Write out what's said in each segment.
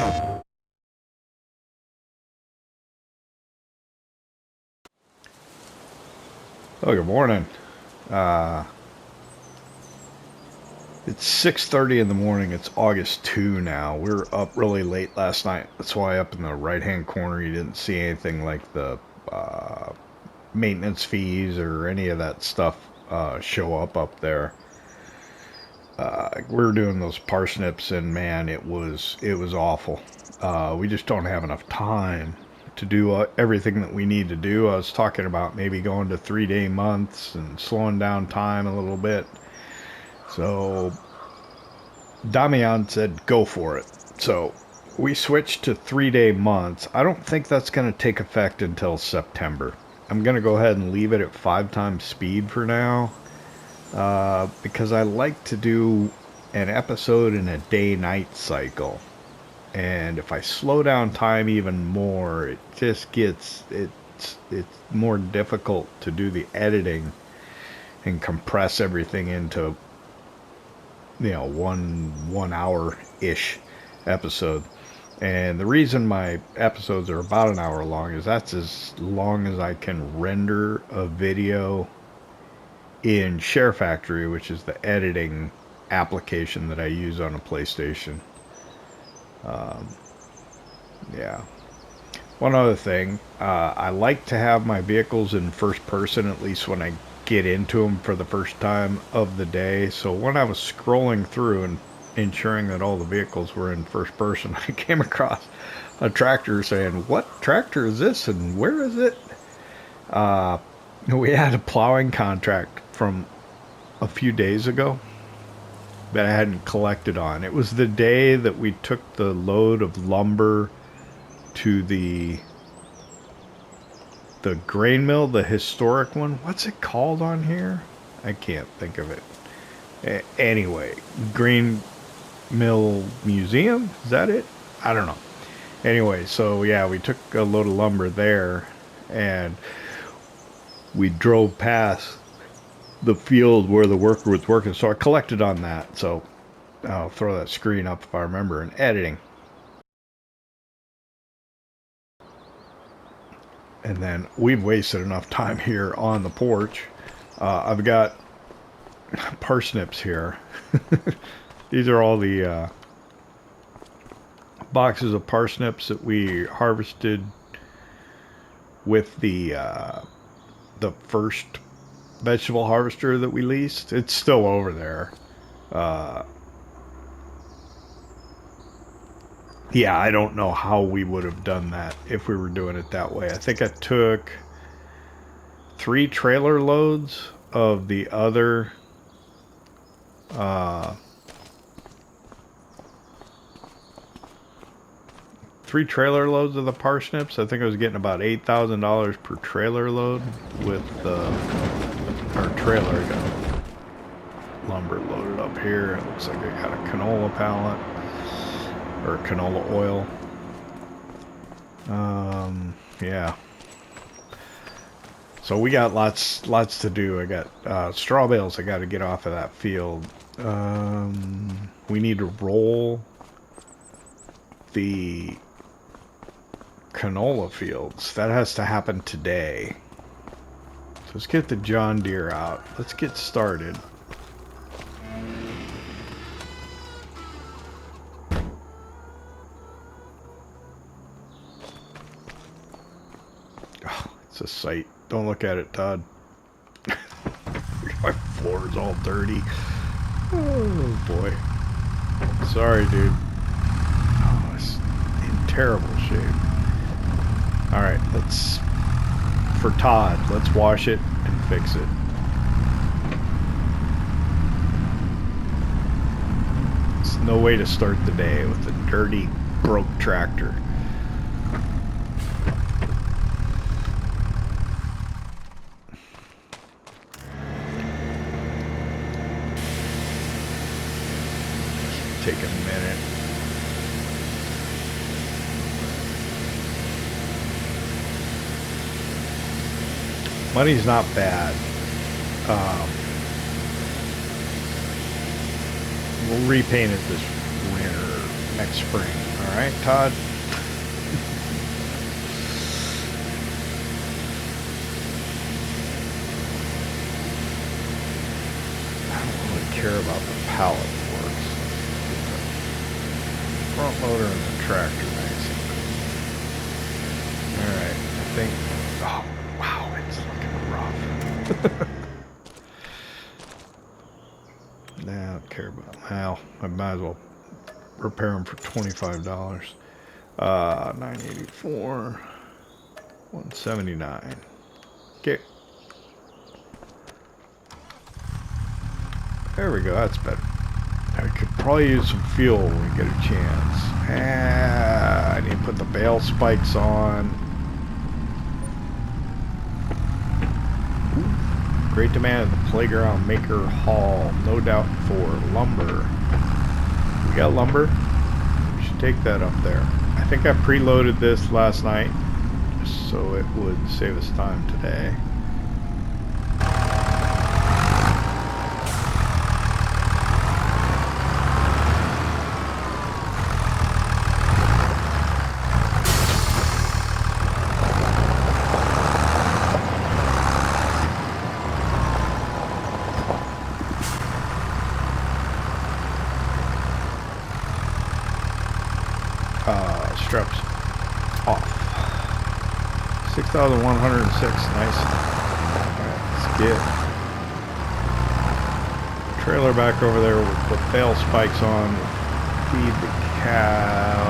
Oh, good morning. It's 6:30 in the morning. It's August 2 now. We were up really late last night. That's why up in the right-hand corner you didn't see anything like the maintenance fees or any of that stuff show up there. We were doing those parsnips, and man, it was awful. We just don't have enough time to do everything that we need to do. I was talking about maybe going to 3-day months and slowing down time a little bit. So Damian said go for it. So we switched to 3-day months. I don't think that's going to take effect until September. I'm going to go ahead and leave it at 5 times speed for now. Because I like to do an episode in a day-night cycle. And if I slow down time even more, it just gets, it's more difficult to do the editing and compress everything into, you know, one hour-ish episode. And the reason my episodes are about an hour long is that's as long as I can render a video in Share Factory, which is the editing application that I use on a PlayStation. Yeah. One other thing, I like to have my vehicles in first person, at least when I get into them for the first time of the day. So when I was scrolling through and ensuring that all the vehicles were in first person, I came across a tractor saying, "What tractor is this and where is it?" We had a plowing contract from a few days ago that I hadn't collected on. It was the day that we took the load of lumber to the grain mill, the historic one. What's it called on here? I can't think of it. Anyway, Grain Mill Museum? Is that it? I don't know. Anyway, so yeah, we took a load of lumber there, and we drove past the field where the worker was working, so I collected on that. So I'll throw that screen up if I remember in editing. And then we've wasted enough time here on the porch. I've got parsnips here. These are all the boxes of parsnips that we harvested with the first vegetable harvester that we leased. It's still over there. Yeah, I don't know how we would have done that if we were doing it that way. I think I took 3 trailer loads of the other 3 trailer loads of the parsnips. I think I was getting about $8,000 per trailer load with our trailer. I got lumber loaded up here. It looks like I got a canola pallet or canola oil. Yeah. So we got lots to do. I got straw bales I got to get off of that field. We need to roll the canola fields. That has to happen today. So let's get the John Deere out. Let's get started. Oh, it's a sight. Don't look at it, Todd. My floor is all dirty. Oh boy. Sorry, dude. Oh, it's in terrible shape. Alright, for Todd, let's wash it and fix it. It's no way to start the day with a dirty, broke tractor. Take a minute. Money's not bad. We'll repaint it this winter, next spring. All right, Todd. I don't really care about the pallet forks. Front loader and the tractor nice. All right, I think. Oh wow, it's looking rough. Nah, I don't care about. Well, I might as well repair them for $25. 984, 179. Okay. There we go. That's better. I could probably use some fuel when we get a chance. I need to put the bale spikes on. Ooh, great demand at the Playground Maker Hall. No doubt for lumber. We got lumber. We should take that up there. I think I preloaded this last night just so it would save us time today. Straps off. 6,106. Nice. Alright, let's get trailer back over there. We'll put bale spikes on. Feed the cow.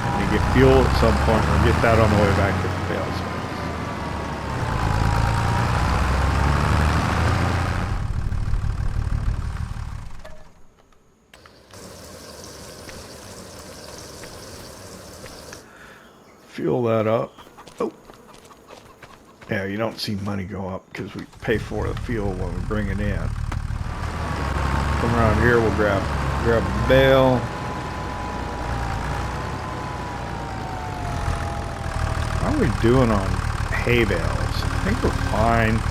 And you get fuel at some point. We'll get that on the way back to the bale spikes. Fuel that up. Oh, yeah, you don't see money go up because we pay for the fuel when we bring it in. Come around here, we'll grab a bale. How are we doing on hay bales? I think we're fine.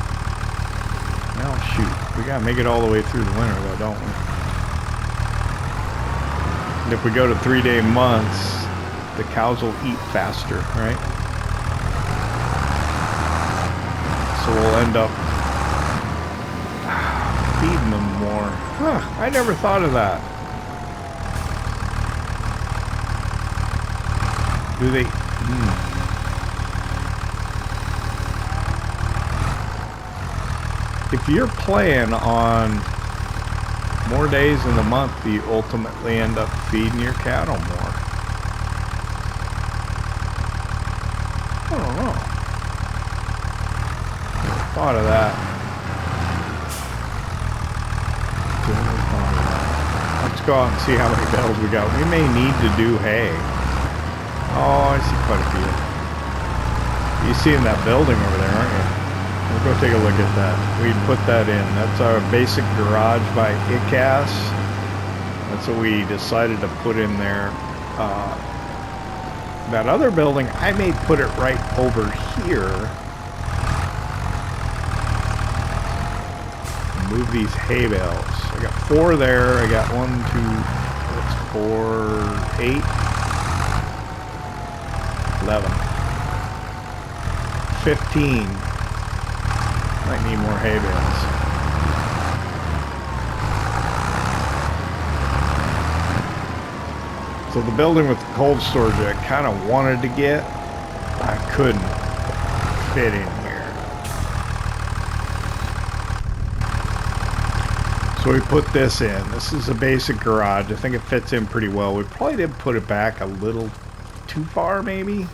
Well, shoot, we gotta make it all the way through the winter though, don't we? And if we go to 3-day months, the cows will eat faster, right? So we'll end up feeding them more. Huh, I never thought of that. Do they? If you're playing on more days in the month, you ultimately end up feeding your cattle more. I don't know. Never thought of that. Let's go out and see how many bales we got. We may need to do hay. Oh, I see quite a few. You seeing that building over there, aren't you? We'll go take a look at that. We put that in. That's our basic garage by ikas. That's what we decided to put in there. That other building, I may put it right over here. Move these hay bales. I got 4 there. I got 1, 2, 4, 8, 11, 15. Might need more hay bales. So the building with the cold storage I kind of wanted to get, I couldn't fit in here. So we put this in. This is a basic garage. I think it fits in pretty well. We probably did put it back a little too far, maybe.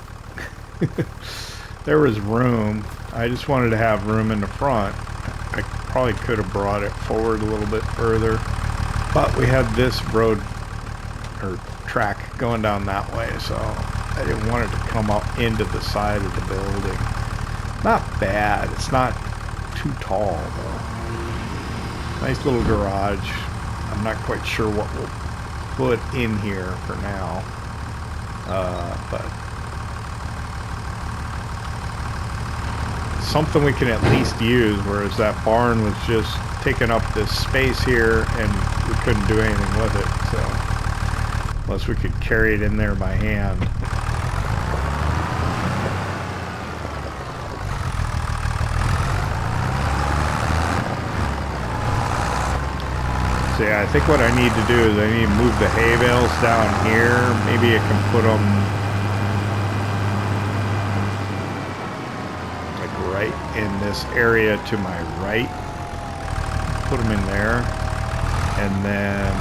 There was room. I just wanted to have room in the front. I probably could have brought it forward a little bit further. But we had this road, or track going down that way, so I didn't want it to come up into the side of the building. Not bad. It's not too tall though. Nice little garage. I'm not quite sure what we'll put in here for now, but something we can at least use, whereas that barn was just taking up this space here, and we couldn't do anything with it, so unless we could carry it in there by hand. So yeah, I think what I need to do is I need to move the hay bales down here. Maybe I can put them like right in this area to my right. Put them in there, and then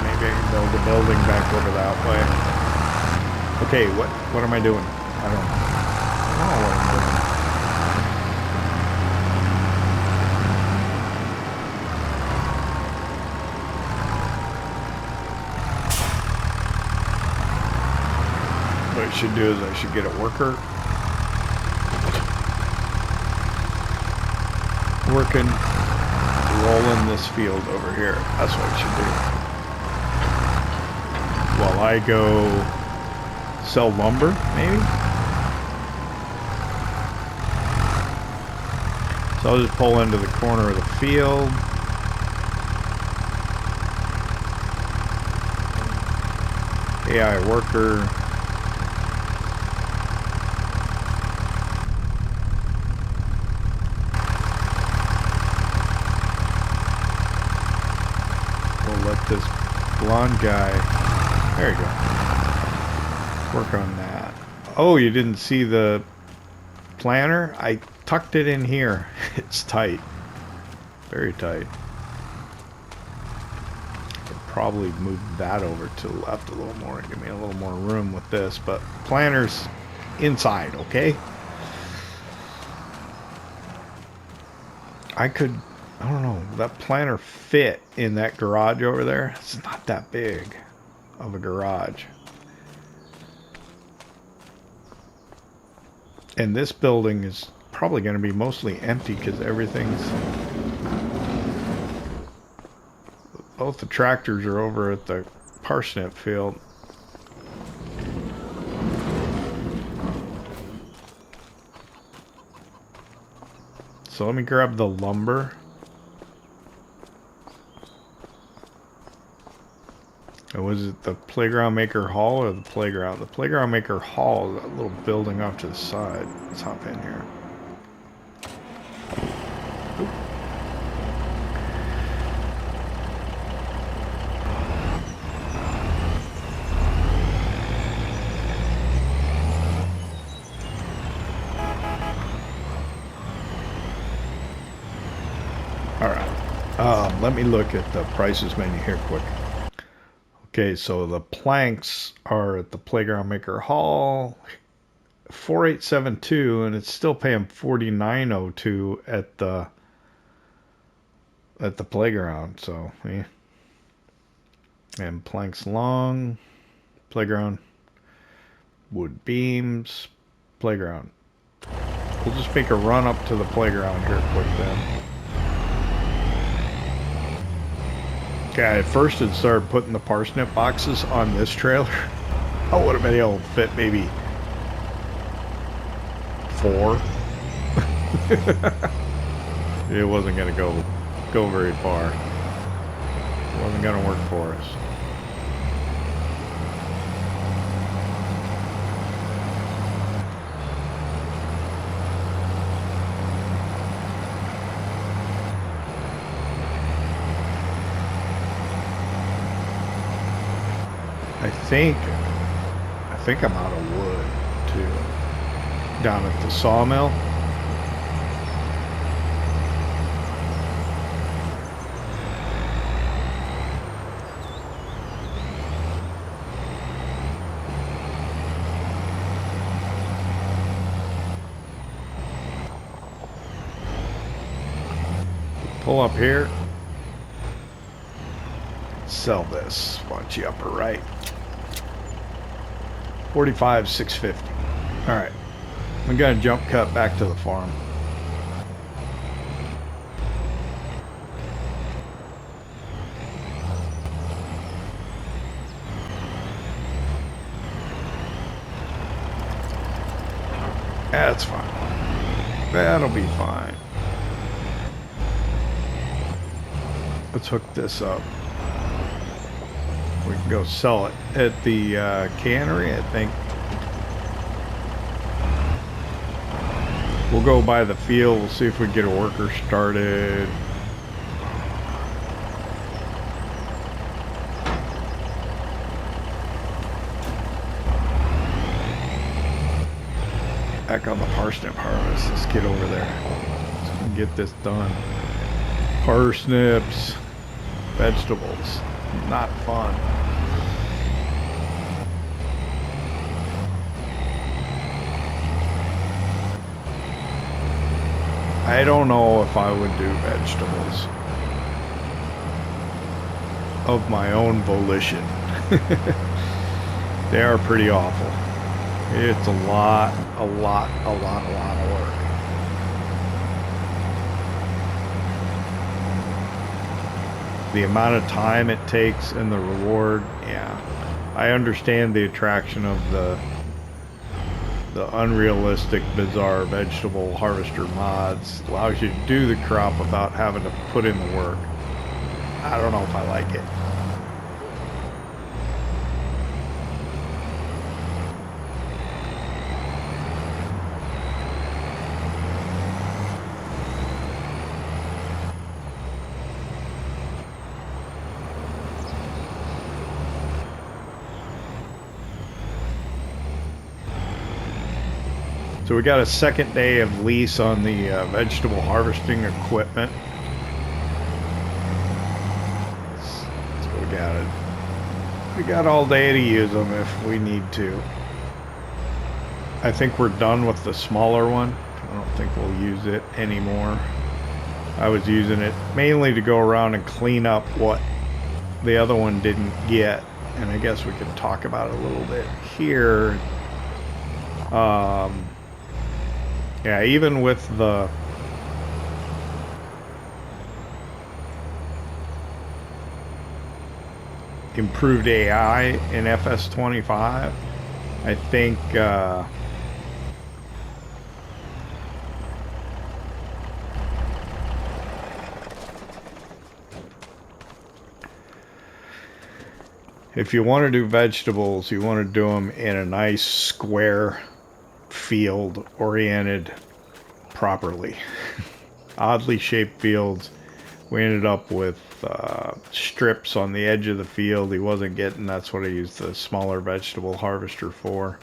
maybe I can build the building back over that way. Okay, what am I doing? I don't know what I'm doing. What I should do is I should get a worker working, rolling this field over here. That's what I should do. While I go sell lumber, maybe? So I'll just pull into the corner of the field. AI worker. This blonde guy, there you go, work on that. Oh, you didn't see the planter? I tucked it in here. It's tight, very tight. Could probably move that over to the left a little more and give me a little more room with this, but planter's inside, okay? I don't know, that planter fit in that garage over there. It's not that big of a garage. And this building is probably going to be mostly empty because everything's... Both the tractors are over at the parsnip field. So let me grab the lumber. Was it the Playground Maker Hall or the playground? The Playground Maker Hall is that little building off to the side. Let's hop in here. Oop. Alright. Let me look at the prices menu here quick. Okay, so the planks are at the Playground Maker Hall, $4,872, and it's still paying $49.02 at the playground. So yeah. And planks long, playground, wood beams, playground. We'll just make a run up to the playground here quick then. Okay, at first it started putting the parsnip boxes on this trailer. I would have been able to fit maybe 4. It wasn't going to go very far. It wasn't going to work for us. I think I'm out of wood too. Down at the sawmill. Pull up here. Sell this. Watch you upper right. 45,650. All right, I'm gonna jump cut back to the farm. That's fine. That'll be fine. let's hook this up. We can go sell it at the cannery, I think. We'll go by the field. We'll see if we can get a worker started. Back on the parsnip harvest. Let's get over there. Let's get this done. Parsnips, vegetables, not fun. I don't know if I would do vegetables of my own volition. They are pretty awful. It's a lot of work. The amount of time it takes and the reward, yeah. I understand the attraction of the unrealistic, bizarre vegetable harvester mods. Allows you to do the crop without having to put in the work. I don't know if I like it. So we got a second day of lease on the vegetable harvesting equipment. So we got it. We got all day to use them if we need to. I think we're done with the smaller one. I don't think we'll use it anymore. I was using it mainly to go around and clean up what the other one didn't get. And I guess we could talk about it a little bit here. Yeah, even with the improved AI in FS25, I think if you want to do vegetables, you want to do them in a nice square field oriented properly. Oddly shaped fields. We ended up with strips on the edge of the field he wasn't getting. That's what I used the smaller vegetable harvester for.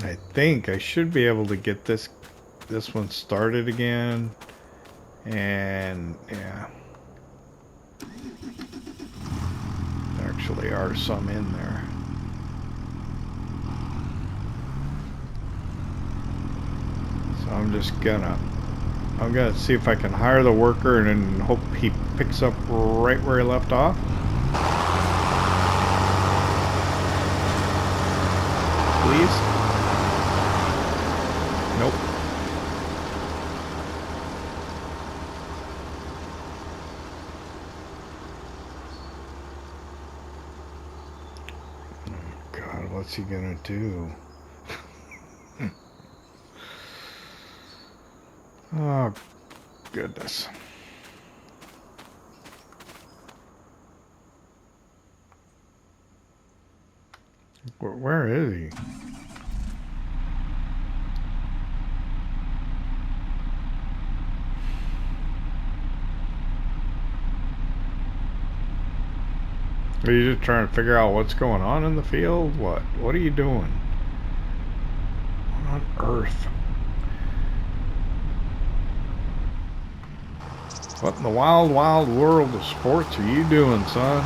I think I should be able to get this one started again. And yeah, actually are some in there. So I'm gonna see if I can hire the worker and then hope he picks up right where he left off. Please? Nope. What's he gonna do? Oh, goodness. Where is he? Are you just trying to figure out what's going on in the field? What are you doing? What on earth? What in the wild, wild world of sports are you doing, son?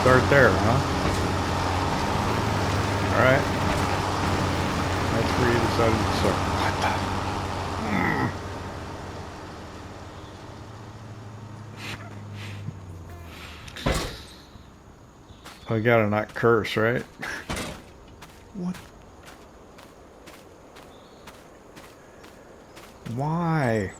Start there, huh? Alright. That's where you decided to start. What the? I gotta not curse, right? What Why?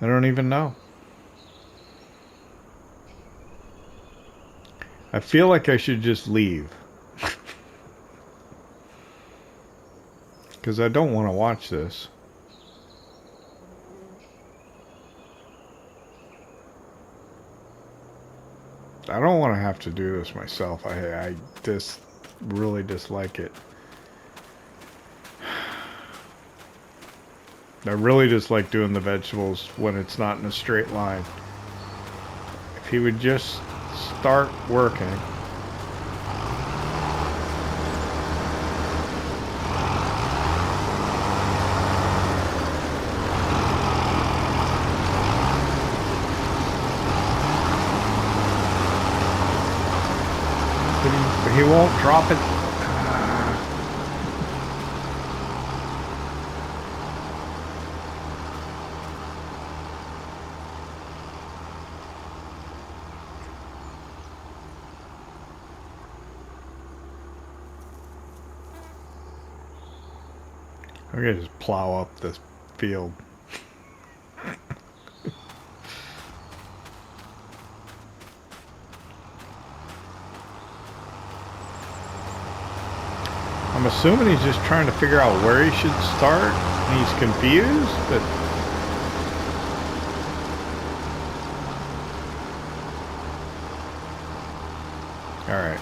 I don't even know. I feel like I should just leave. Because I don't want to watch this. I don't want to have to do this myself. I just really dislike it. I really just like doing the vegetables when it's not in a straight line. If he would just start working. But he won't drop it. I'm gonna just plow up this field. I'm assuming he's just trying to figure out where he should start, and he's confused, but... Alright,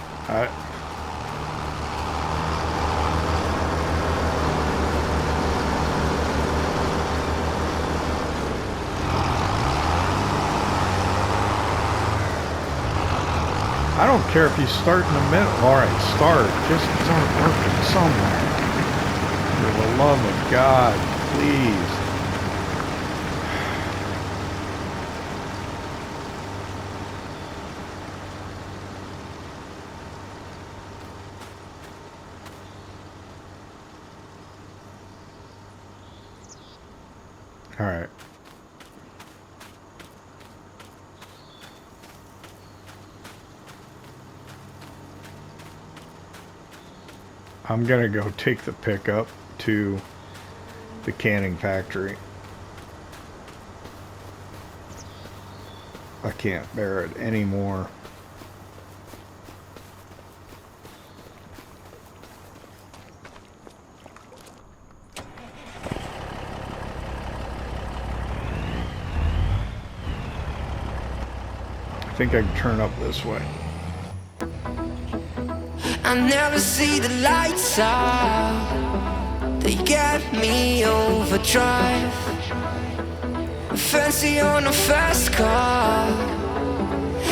I don't care if you start in the middle. Alright, start. Just start working somewhere. For the love of God, please. Alright. I'm gonna go take the pickup to the canning factory. I can't bear it anymore. I think I can turn up this way. I never see the lights out. They get me overdrive. Fancy on a fast car.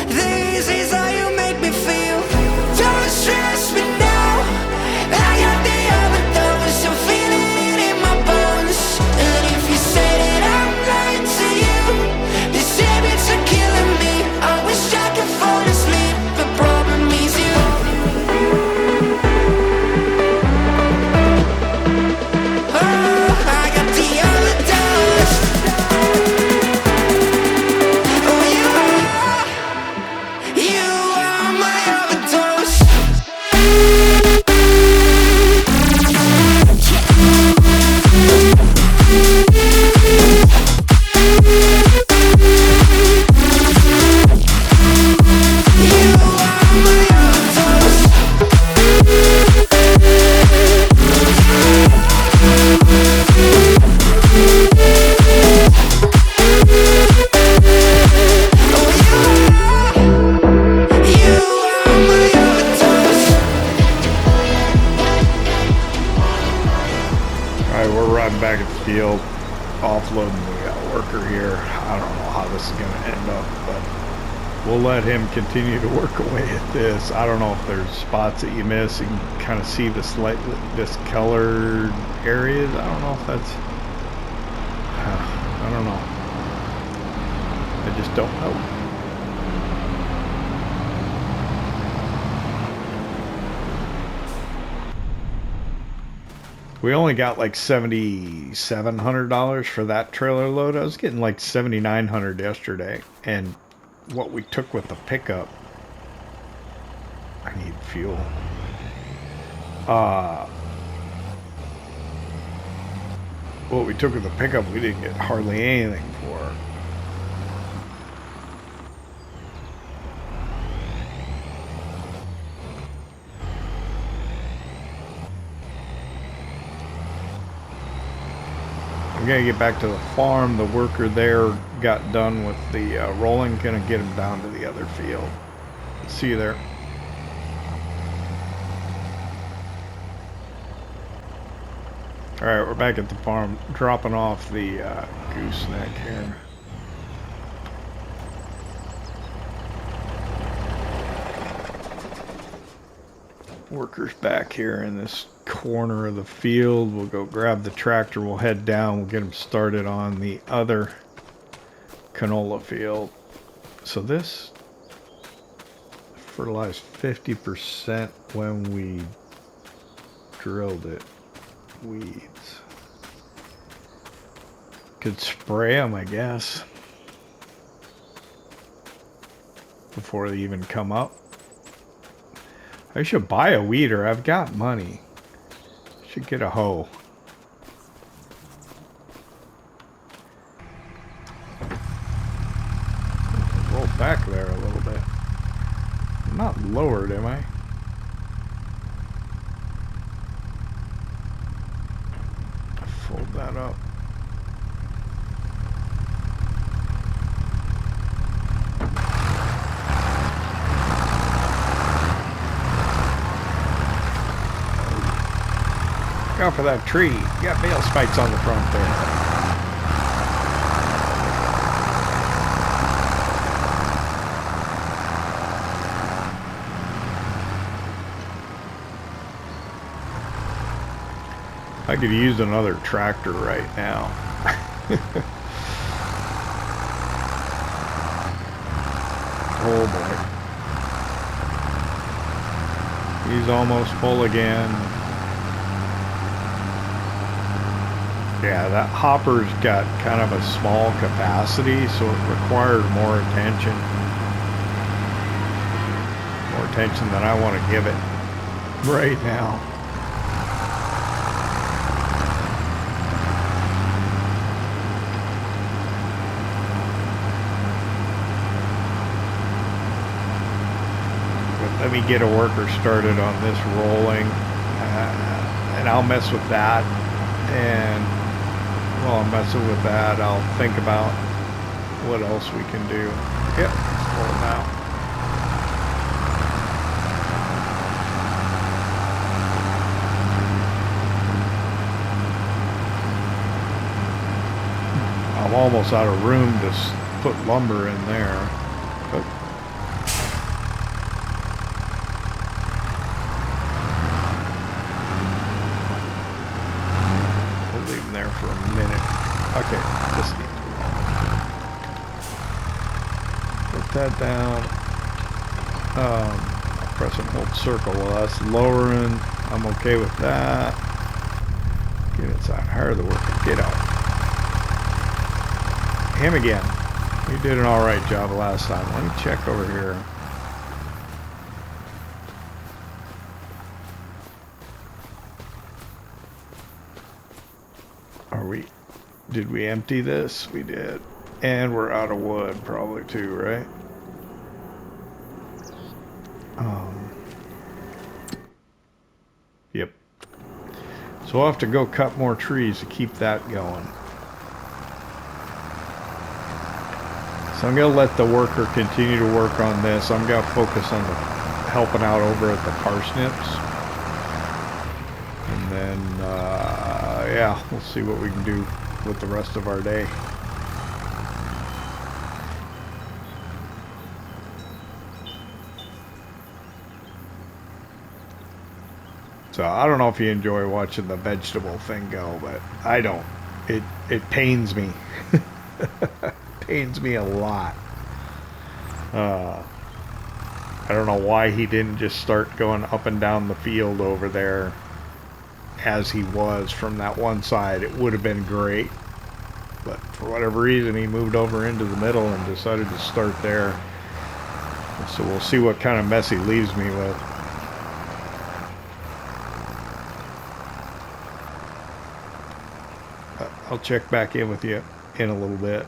This is how you make me feel. Don't stress me now. I got the overdose. I'm feeling it in my bones. And if you say that I'm lying to you, these habits are killing me. I wish I could fall asleep. The problem is you. Offloading the worker here. I don't know how this is going to end up, but we'll let him continue to work away at this. I don't know if there's spots that you miss. You can kind of see the slightly discolored areas. I don't know if that's... I don't know. I just don't know. We only got like $7,700 for that trailer load. I was getting like $7,900 yesterday, and what we took with the pickup. I need fuel. What we took with the pickup, we didn't get hardly anything for. I'm gonna get back to the farm. The worker there got done with the rolling. Gonna get him down to the other field. See you there. Alright, we're back at the farm, dropping off the gooseneck here. Workers back here in this corner of the field. We'll go grab the tractor, we'll head down, we'll get them started on the other canola field. So this fertilized 50% when we drilled it. Weeds. Could spray them, I guess, before they even come up. I should buy a weeder. I've got money. Should get a hoe. Roll back there a little bit. I'm not lowered, am I? Fold that up. Look out for that tree. You got bale spikes on the front there. I could use another tractor right now. Oh boy. He's almost full again. Yeah, that hopper's got kind of a small capacity, so it requires more attention. More attention than I want to give it right now. Let me get a worker started on this rolling, and I'll mess with that, and while I'm messing with that, I'll think about what else we can do. Yep, it's full now. I'm almost out of room to put lumber in there. But there for a minute. Okay, this needs to put that down. I'll press and hold circle while that's lowering. I'm okay with that. Get inside. Hire the worker. Get out. Him again. You did an alright job last time. Let me check over here. Did we empty this? We did. And we're out of wood probably too, right? Yep. So we'll have to go cut more trees to keep that going. So I'm going to let the worker continue to work on this. I'm going to focus on the helping out over at the parsnips. And then, yeah, we'll see what we can do with the rest of our day. So I don't know if you enjoy watching the vegetable thing go, but I don't. It pains me. pains me a lot. I don't know why he didn't just start going up and down the field over there as he was from that one side. It would have been great. But for whatever reason, he moved over into the middle and decided to start there. So we'll see what kind of mess he leaves me with. I'll check back in with you in a little bit.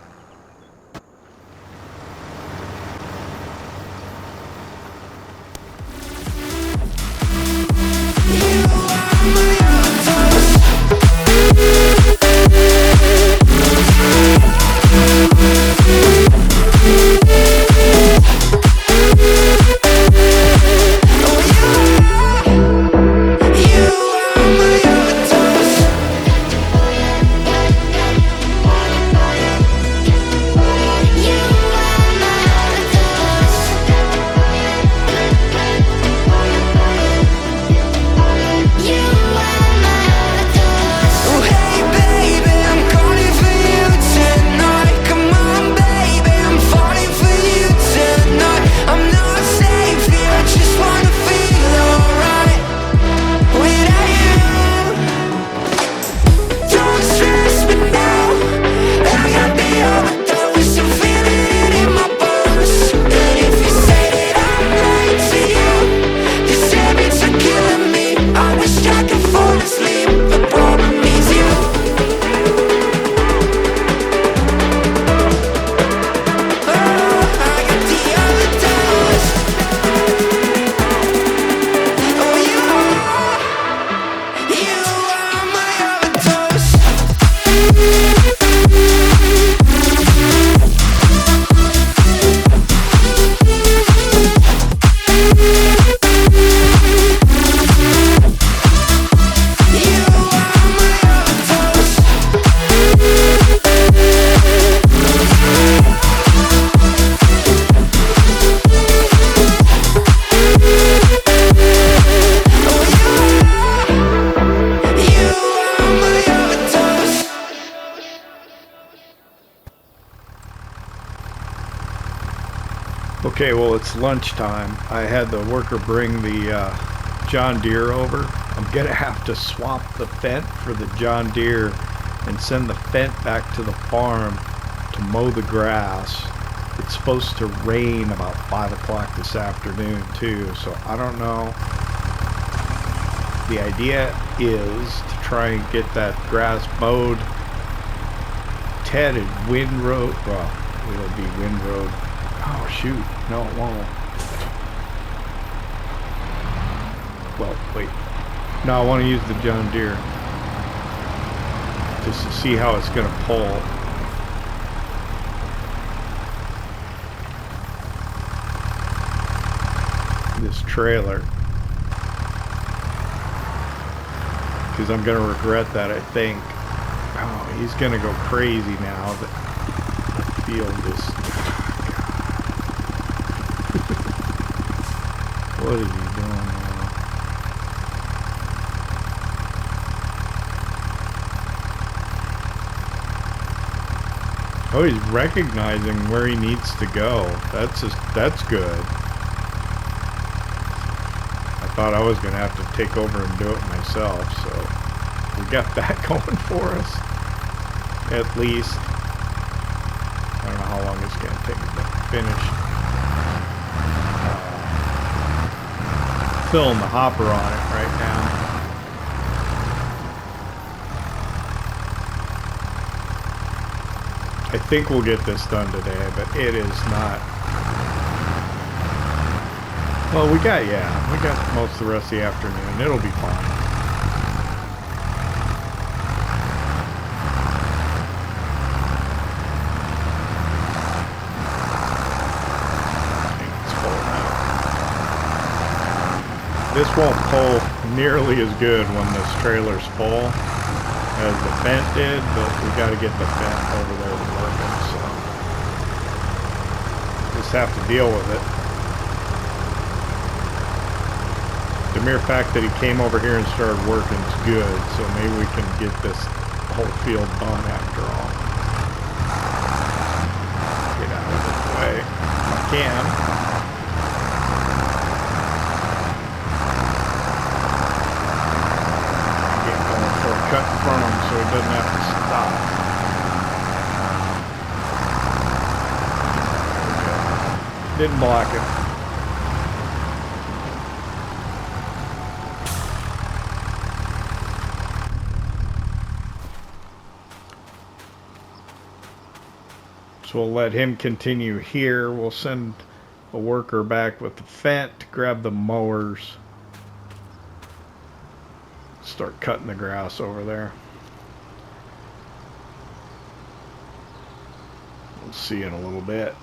Okay, well, it's lunchtime. I had the worker bring the John Deere over. I'm gonna have to swap the Fendt for the John Deere and send the Fendt back to the farm to mow the grass. It's supposed to rain about 5 o'clock this afternoon too, so I don't know. The idea is to try and get that grass mowed. Ted and Windroad, well, it'll be Windroad. Oh shoot, no it won't. Well, wait. No, I want to use the John Deere just to see how it's going to pull. This trailer. Because I'm going to regret that, I think. Oh, he's going to go crazy now that the field is... What is he doing now? Oh, he's recognizing where he needs to go. That's good. I thought I was gonna have to take over and do it myself, so we got that going for us. At least. I don't know how long it's gonna take me to finish. Filling the hopper on it right now. I think we'll get this done today, but it is not. Well, we got most of the rest of the afternoon. It'll be fine. This won't pull nearly as good when this trailer's full as the Fendt did, but we got to get the Fendt over there working, so just have to deal with it. The mere fact that he came over here and started working is good, so maybe we can get this whole field done after all. stop. Didn't block it. So we'll let him continue here. We'll send a worker back with the Fent to grab the mowers. Start cutting the grass over there. We'll see in a little bit.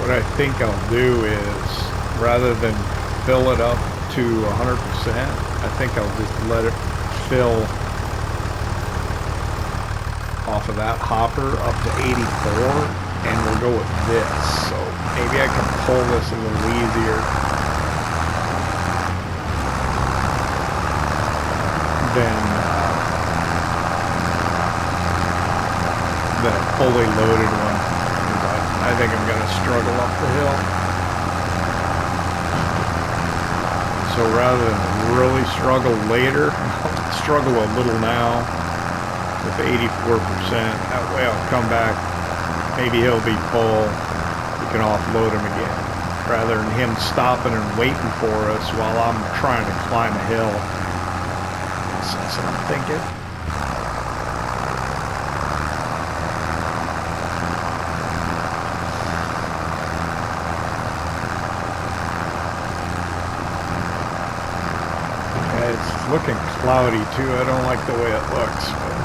What I think I'll do is, rather than fill it up to 100%, I think I'll just let it fill off of that hopper up to 84, and we'll go with this. So maybe I can pull this a little easier than a fully loaded one. I think I'm going to struggle up the hill. So rather than really struggle later, I'll struggle a little now with 84%. That way I'll come back. Maybe he'll be full. We can offload him again. Rather than him stopping and waiting for us while I'm trying to climb a hill. So that's what I'm thinking. Looking cloudy too. I don't like the way it looks. But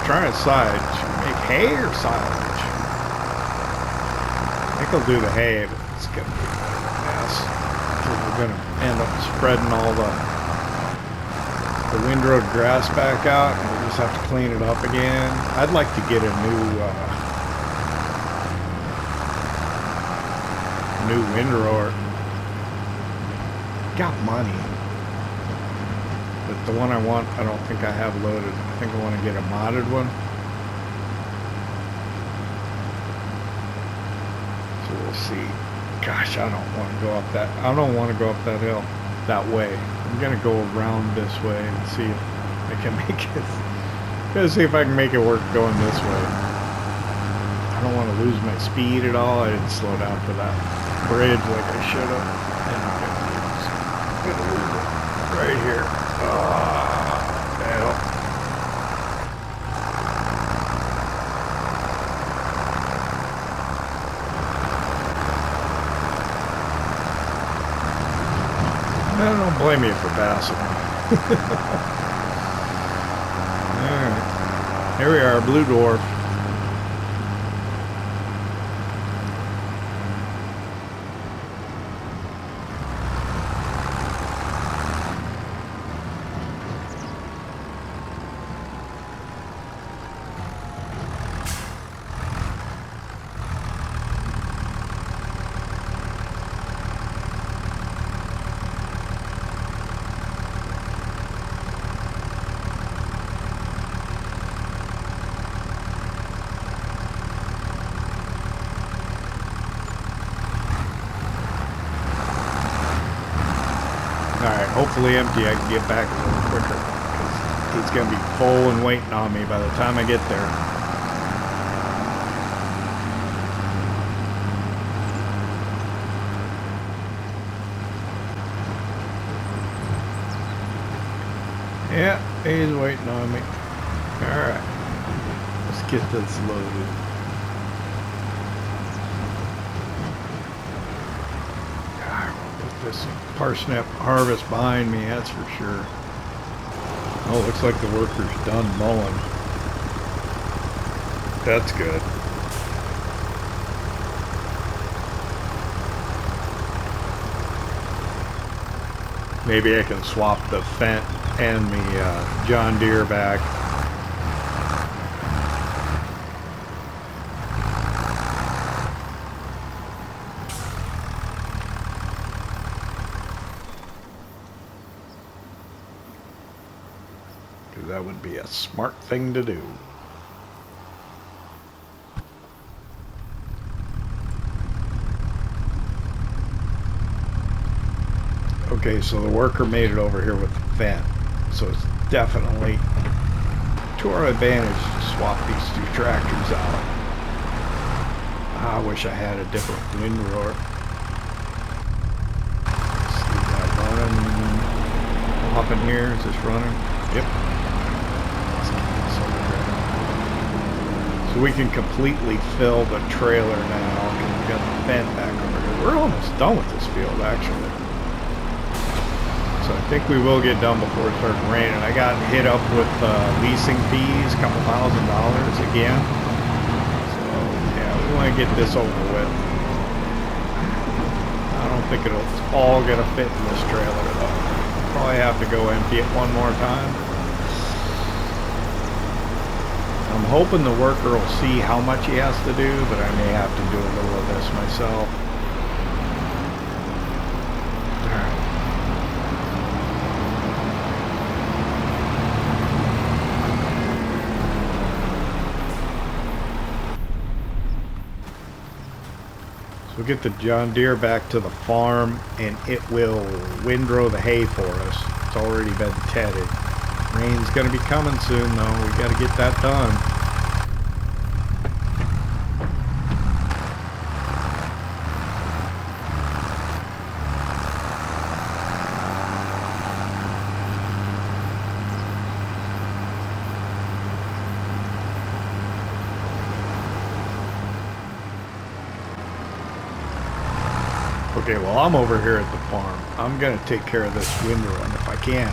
trying to decide, should we make hay or silage? I think I'll do the hay, but it's gonna be a mess. We're gonna end up spreading all the windrowed grass back out, and we'll just have to clean it up again. I'd like to get a new windrower. Got money, but the one I want, I don't think I have loaded. I think I want to get a modded one. So we'll see. Gosh, I don't want to go up that. I don't want to go up that hill that way. I'm gonna go around this way and see if I can make it. Gonna see if I can make it work going this way. I don't want to lose my speed at all. I didn't slow down for that bridge like I should have. Right here. Hell. I don't blame you for passing. Alright. Here we are, Blue Dwarf. Hopefully empty, I can get back a little quicker, because it's going to be full and waiting on me by the time I get there. Yeah, he's waiting on me. Alright, let's get this loaded. This parsnip harvest behind me, that's for sure. Oh, looks like the worker's done mowing. That's good. Maybe I can swap the Fent and the John Deere back. because that would be a smart thing to do. Okay, so the worker made it over here with the vent, so it's definitely to our advantage to swap these two tractors out. I wish I had a different windrower. Let's see that running. Up in here, is this running? Yep. So we can completely fill the trailer now. We've got the vent back over here. We're almost done with this field, actually. So I think we will get done before it starts raining. I got hit up with leasing fees, a couple $1,000 again. So yeah, we want to get this over with. I don't think it's all gonna fit in this trailer though. Probably have to go empty it one more time. I'm hoping the worker will see how much he has to do, but I may have to do a little of this myself. We'll get the John Deere back to the farm and it will windrow the hay for us. It's already been tedded. Rain's gonna be coming soon though. We gotta get that done. Okay, well, I'm over here at the farm. I'm going to take care of this windrowing if I can.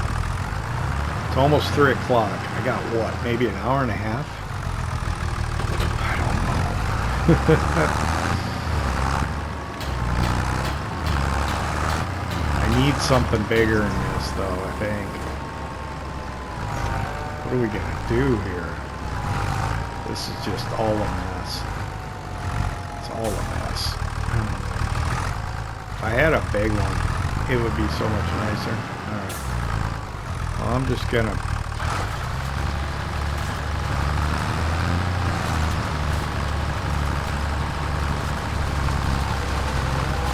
It's almost 3 o'clock. I got what, maybe an hour and a half? I don't know. I need something bigger than this, though, I think. What are we going to do here? This is just all a mess. It's all a mess. If I had a big one, it would be so much nicer. Alright. Well, I'm just gonna...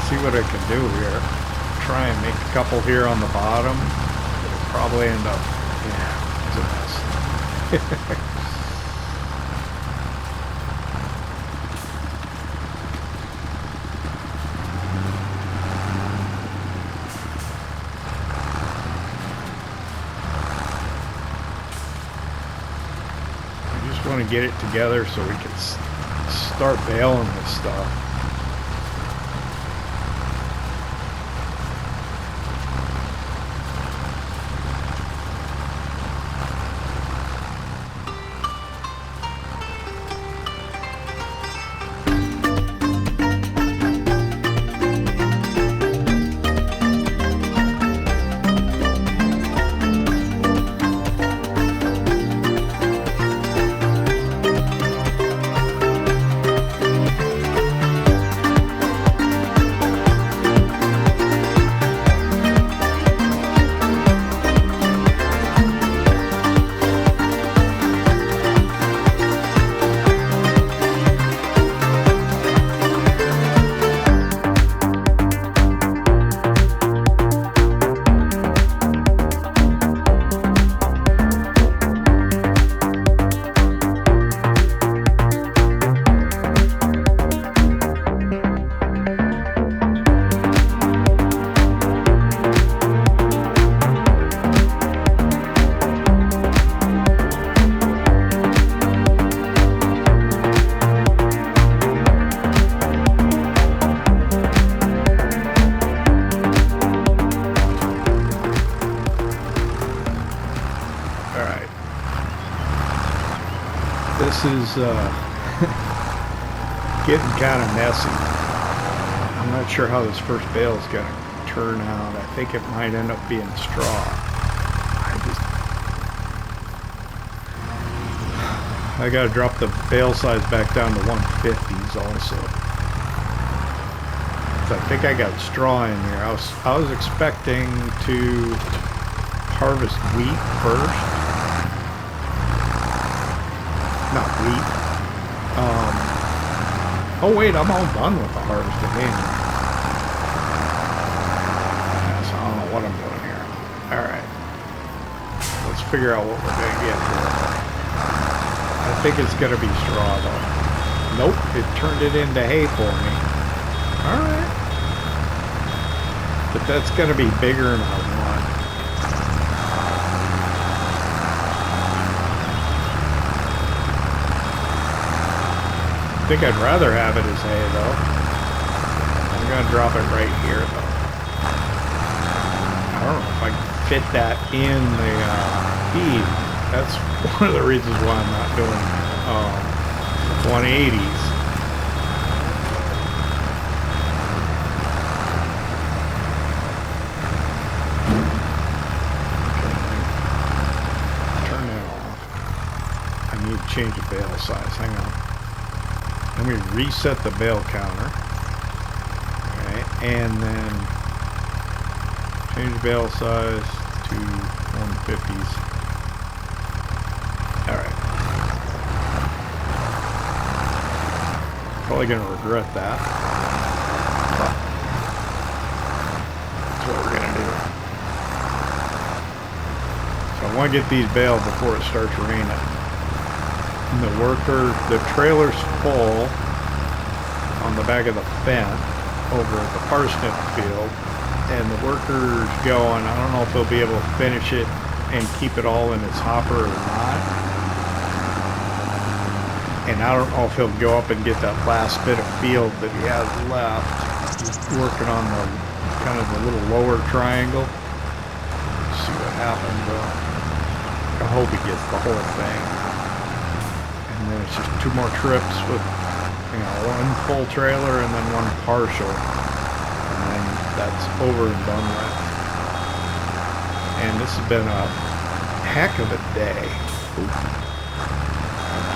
see what I can do here. Try and make a couple here on the bottom. It'll probably end up... yeah, it's a mess. Want to get it together so we can start baling this stuff. This is getting kind of messy. I'm not sure how this first bale is going to turn out. I think it might end up being straw. I got to drop the bale size back down to 150s also. So I think I got straw in here. I was expecting to harvest wheat first. wheat. Oh wait, I'm all done with the harvesting anyway. So I don't know what I'm doing here. Alright. Let's figure out what we're going to get here. I think it's going to be straw though. Nope, it turned it into hay for me. Alright. But that's going to be bigger than I want. I think I'd rather have it as hay though. I'm going to drop it right here though. I don't know if I can fit that in the feed. That's one of the reasons why I'm not doing 180s. Okay, turn that off. I need to change the bale size. Hang on. Let me reset the bale counter. Okay, and then change the bale size to 150s. Alright. Probably going to regret that. But that's what we're going to do. So I want to get these baled before it starts raining. And the trailer's full on the back of the fence over at the parsnip field, and the worker's going. I don't know if he'll be able to finish it and keep it all in his hopper or not. And I don't know if he'll go up and get that last bit of field that he has left. He's working on the kind of the little lower triangle. Let's see what happens though. I hope he gets the whole thing. And then it's just 2 more trips with, you know, 1 full trailer and then 1 partial. And then that's over and done with. And this has been a heck of a day. Ooh.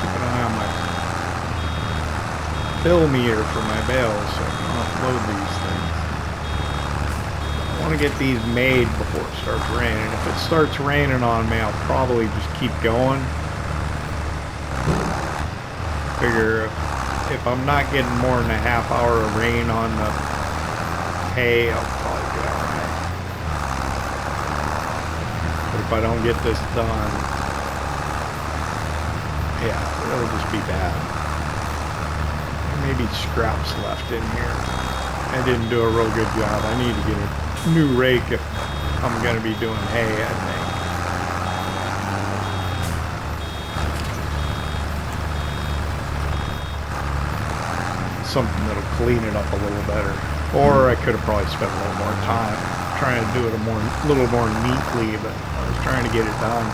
Keep an eye on my fill meter for my bales so I can offload these things. I want to get these made before it starts raining. If it starts raining on me, I'll probably just keep going. Figure if I'm not getting more than a half hour of rain on the hay, I'll probably be alright. But if I don't get this done, yeah, it'll just be bad. Maybe scraps left in here. I didn't do a real good job. I need to get a new rake if I'm going to be doing hay, I think. Something that'll clean it up a little better. Or I could have probably spent a little more time trying to do it a little more neatly, but I was trying to get it done.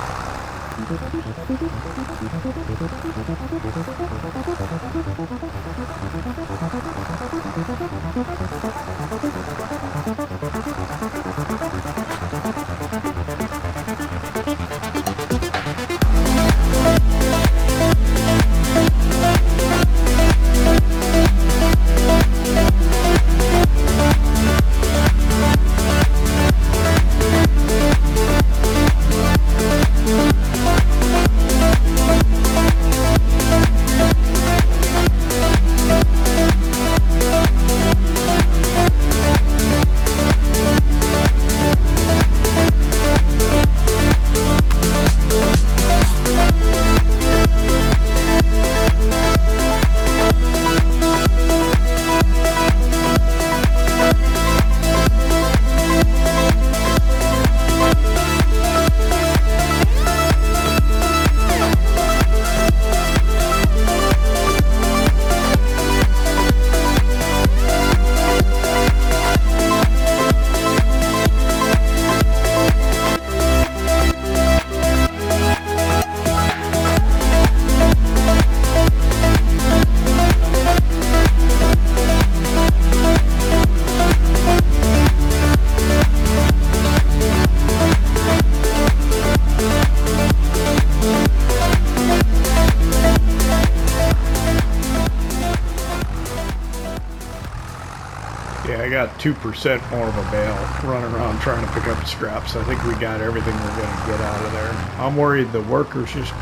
I got 2% more of a bale running around trying to pick up scraps. I think we got everything we're going to get out of there. I'm worried the workers just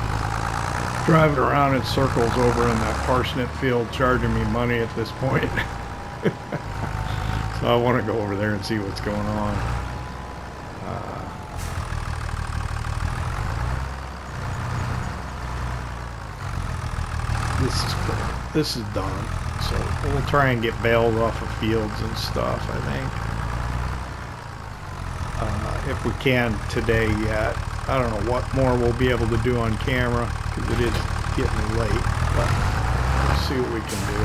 Driving around in circles over in that parsnip field, charging me money at this point. So I want to go over there and see what's going on. This is done. So we'll try and get bales off of fields and stuff, I think. If we can today yet. I don't know what more we'll be able to do on camera because it is getting late, but we'll see what we can do.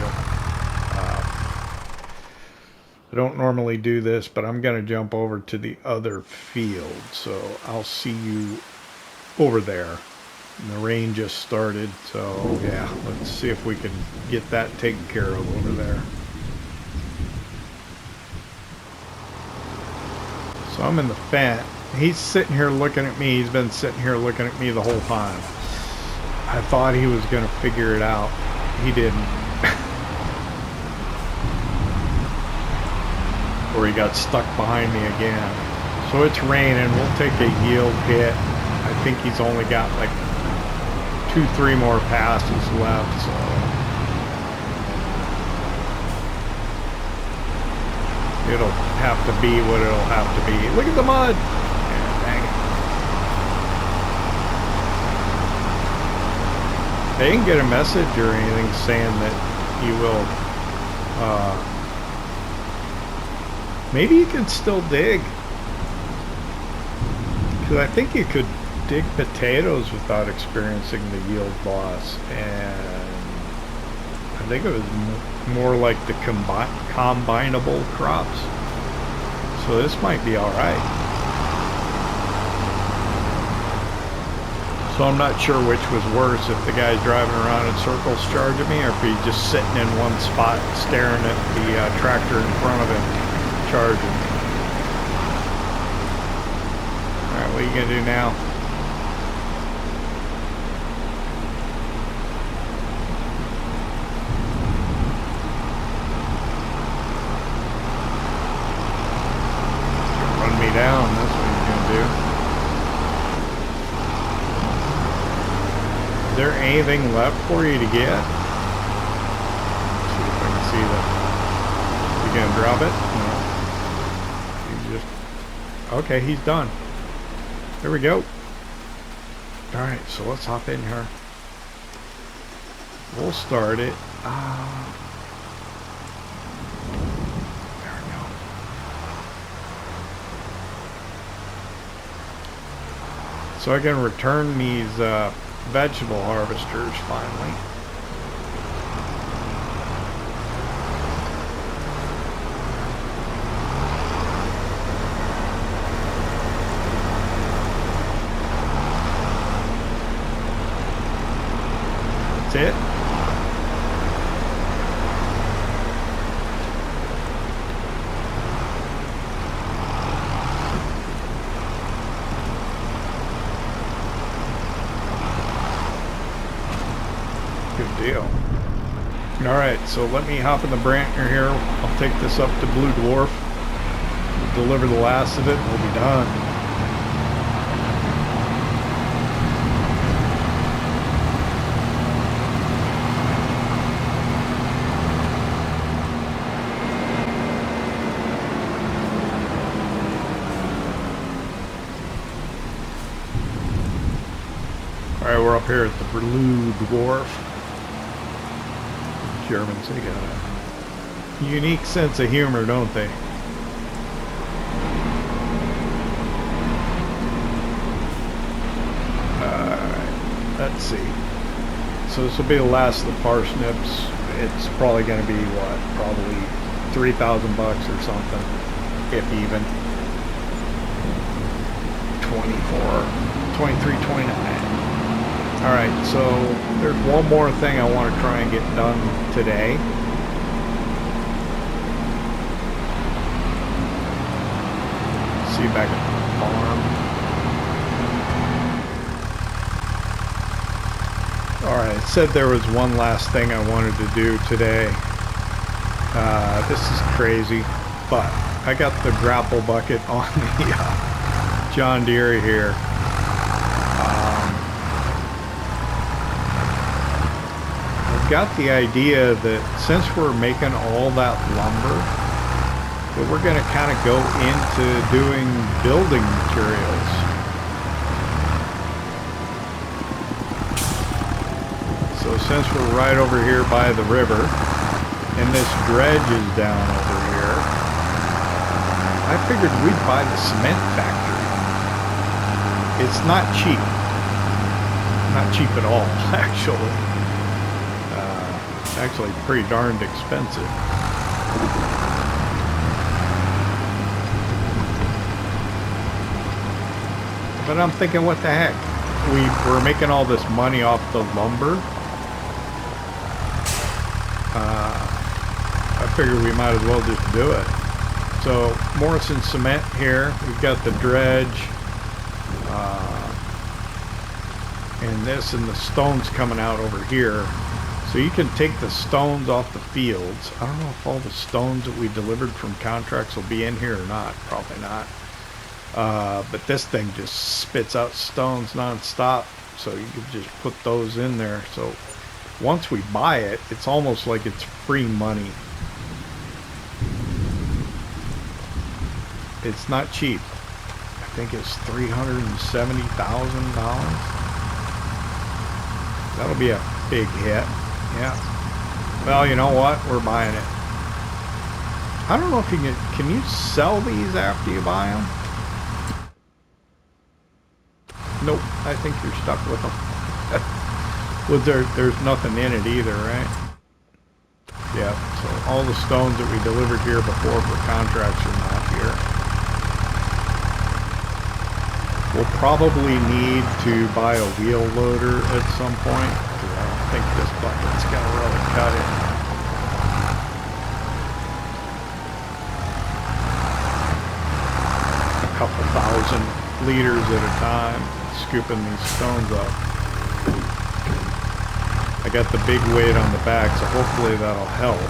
I don't normally do this, but I'm going to jump over to the other field, so I'll see you over there. And the rain just started, so yeah, let's see if we can get that taken care of over there. So I'm in the fence. He's sitting here looking at me. He's been sitting here looking at me the whole time. I thought he was going to figure it out. He didn't. Or he got stuck behind me again. So it's raining. We'll take a yield hit. I think he's only got like 2-3 more passes left, so it'll have to be what it'll have to be. Look at the mud! Yeah, dang it. They didn't get a message or anything saying that you will, maybe you can still dig. Because I think you could dig potatoes without experiencing the yield loss, and I think it was more like the combinable crops, so this might be all right. So I'm not sure which was worse, if the guy's driving around in circles charging me, or if he's just sitting in one spot staring at the tractor in front of him charging. Alright, what are you gonna do now? Down, that's what he's gonna do. Is there anything left for you to get? Let's see if I can see that. You gonna drop it? No. He's just okay, he's done. There we go. Alright, so let's hop in here. We'll start it. So I can return these vegetable harvesters finally. That's it. Deal. Alright, so let me hop in the Brandt here. I'll take this up to Blue Dwarf. We'll deliver the last of it and we'll be done. Alright, we're up here at the Blue Dwarf. Germans, they got a unique sense of humor, don't they? Alright, let's see. So this will be the last of the parsnips. It's probably going to be, what, probably $3,000 or something, if even. 23, 29. Alright, so there's one more thing I want to try and get done today. See you back at the farm. Alright, it said there was one last thing I wanted to do today. This is crazy, but I got the Grapple bucket on the John Deere here. got the idea that since we're making all that lumber, that we're going to kind of go into doing building materials. So since we're right over here by the river, and this dredge is down over here, I figured we'd buy the cement factory. It's not cheap. Not cheap at all, actually. It's actually pretty darned expensive. But I'm thinking, what the heck? We're making all this money off the lumber. I figured we might as well just do it. So Morrison Cement here. We've got the dredge. And this and the stones coming out over here. So you can take the stones off the fields. I don't know if all the stones that we delivered from contracts will be in here or not. Probably not. But this thing just spits out stones non-stop. So you can just put those in there. So once we buy it, it's almost like it's free money. It's not cheap. I think it's $370,000. That'll be a big hit. Yeah. Well, you know what? We're buying it. I don't know if you can you sell these after you buy them? Nope. I think you're stuck with them. Well, there's nothing in it either, right? Yeah. So all the stones that we delivered here before for contracts are not here. We'll probably need to buy a wheel loader at some point. I don't think this bucket's gonna really cut it. A couple thousand liters at a time, scooping these stones up. I got the big weight on the back, so hopefully that'll help.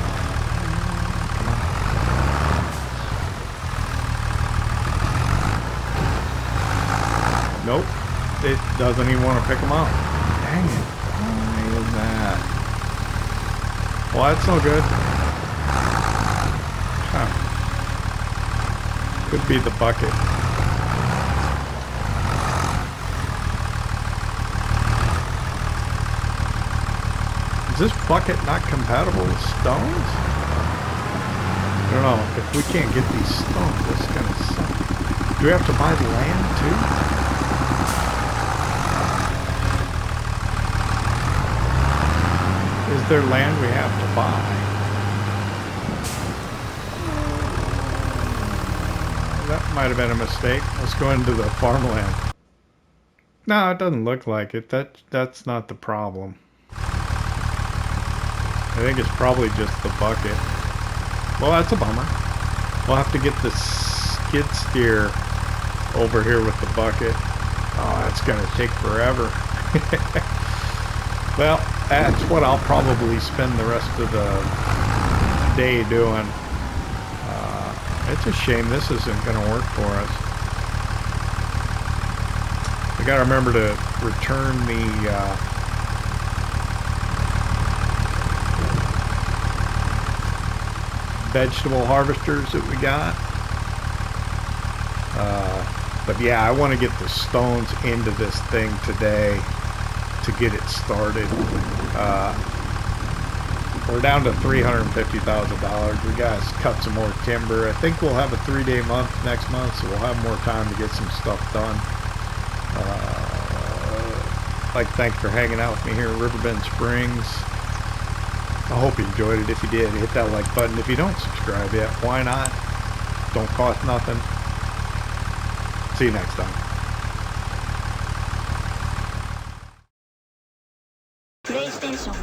Nope, it doesn't even want to pick them up. Dang it. Why is that? Well, that's no good. Huh. Could be the bucket. Is this bucket not compatible with stones? I don't know. If we can't get these stones, that's gonna suck. Do we have to buy the land too? Is there land we have to buy? That might have been a mistake. Let's go into the farmland. No, it doesn't look like it. That's not the problem. I think it's probably just the bucket. Well, that's a bummer. We'll have to get the skid steer over here with the bucket. Oh, that's gonna take forever. Well, that's what I'll probably spend the rest of the day doing. It's a shame this isn't going to work for us. We got to remember to return the vegetable harvesters that we got. But yeah, I want to get the stones into this thing today to get it started. We're down to $350,000. We got to cut some more timber. I think we'll have a 3-day month next month, so we'll have more time to get some stuff done. I'd like to thank you for hanging out with me here in Riverbend Springs. I hope you enjoyed it. If you did, hit that like button. If you don't subscribe yet, why not? Don't cost nothing. See you next time. PlayStation